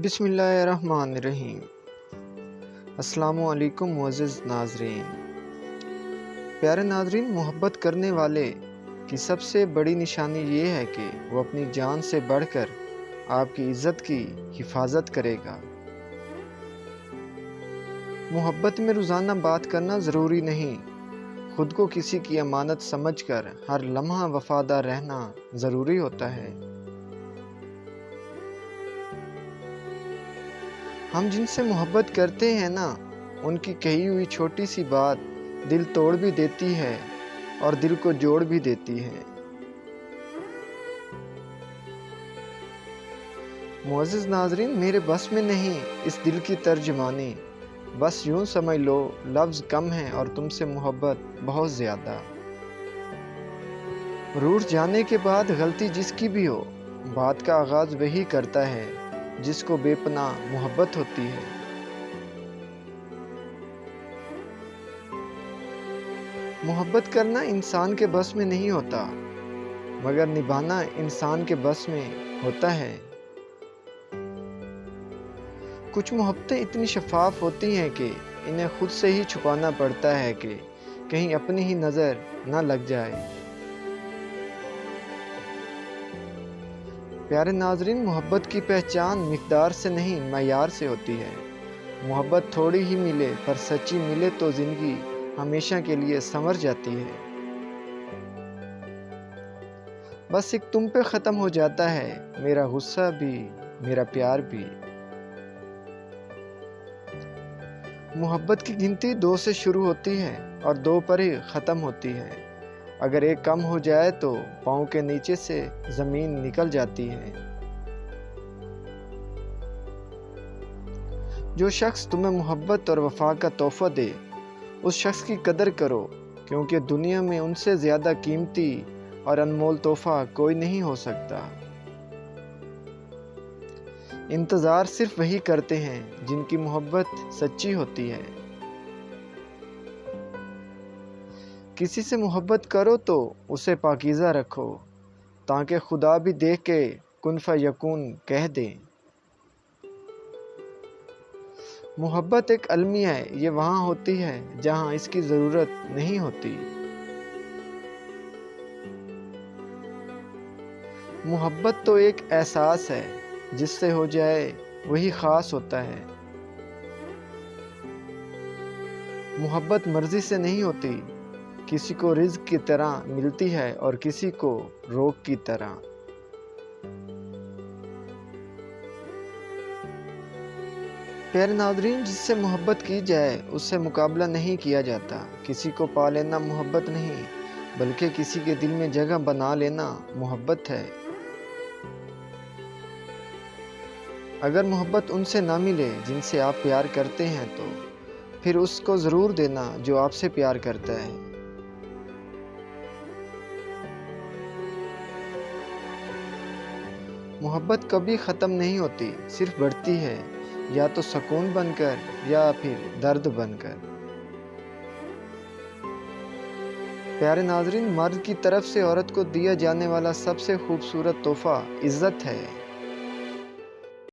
بسم اللہ الرحمن الرحیم۔ السلام علیکم معزز ناظرین۔ پیارے ناظرین، محبت کرنے والے کی سب سے بڑی نشانی یہ ہے کہ وہ اپنی جان سے بڑھ کر آپ کی عزت کی حفاظت کرے گا۔ محبت میں روزانہ بات کرنا ضروری نہیں، خود کو کسی کی امانت سمجھ کر ہر لمحہ وفادار رہنا ضروری ہوتا ہے۔ ہم جن سے محبت کرتے ہیں نا، ان کی کہی ہوئی چھوٹی سی بات دل توڑ بھی دیتی ہے اور دل کو جوڑ بھی دیتی ہے۔ معزز ناظرین، میرے بس میں نہیں اس دل کی ترجمانی، بس یوں سمجھ لو لفظ کم ہیں اور تم سے محبت بہت زیادہ۔ روٹھ جانے کے بعد غلطی جس کی بھی ہو، بات کا آغاز وہی کرتا ہے جس کو بے پناہ محبت ہوتی ہے۔ محبت کرنا انسان کے بس میں نہیں ہوتا، مگر نبھانا انسان کے بس میں ہوتا ہے۔ کچھ محبتیں اتنی شفاف ہوتی ہیں کہ انہیں خود سے ہی چھپانا پڑتا ہے کہ کہیں اپنی ہی نظر نہ لگ جائے۔ پیارے ناظرین، محبت کی پہچان مقدار سے نہیں معیار سے ہوتی ہے۔ محبت تھوڑی ہی ملے پر سچی ملے تو زندگی ہمیشہ کے لیے سنور جاتی ہے۔ بس ایک تم پہ ختم ہو جاتا ہے میرا غصہ بھی، میرا پیار بھی۔ محبت کی گنتی 2 سے شروع ہوتی ہے اور 2 پر ہی ختم ہوتی ہے۔ اگر ایک کم ہو جائے تو پاؤں کے نیچے سے زمین نکل جاتی ہے۔ جو شخص تمہیں محبت اور وفا کا تحفہ دے، اس شخص کی قدر کرو، کیونکہ دنیا میں ان سے زیادہ قیمتی اور انمول تحفہ کوئی نہیں ہو سکتا۔ انتظار صرف وہی کرتے ہیں جن کی محبت سچی ہوتی ہے۔ کسی سے محبت کرو تو اسے پاکیزہ رکھو، تاکہ خدا بھی دیکھ کے کن فیکون کہہ دے۔ محبت ایک المیہ ہے، یہ وہاں ہوتی ہے جہاں اس کی ضرورت نہیں ہوتی۔ محبت تو ایک احساس ہے، جس سے ہو جائے وہی خاص ہوتا ہے۔ محبت مرضی سے نہیں ہوتی، کسی کو رزق کی طرح ملتی ہے اور کسی کو روگ کی طرح۔ پیارے ناظرین، جس سے محبت کی جائے اس سے مقابلہ نہیں کیا جاتا۔ کسی کو پا لینا محبت نہیں، بلکہ کسی کے دل میں جگہ بنا لینا محبت ہے۔ اگر محبت ان سے نہ ملے جن سے آپ پیار کرتے ہیں تو پھر اس کو ضرور دینا جو آپ سے پیار کرتا ہے۔ محبت کبھی ختم نہیں ہوتی، صرف بڑھتی ہے، یا تو سکون بن کر یا پھر درد بن کر۔ پیارے ناظرین، مرد کی طرف سے عورت کو دیا جانے والا سب سے خوبصورت تحفہ عزت ہے۔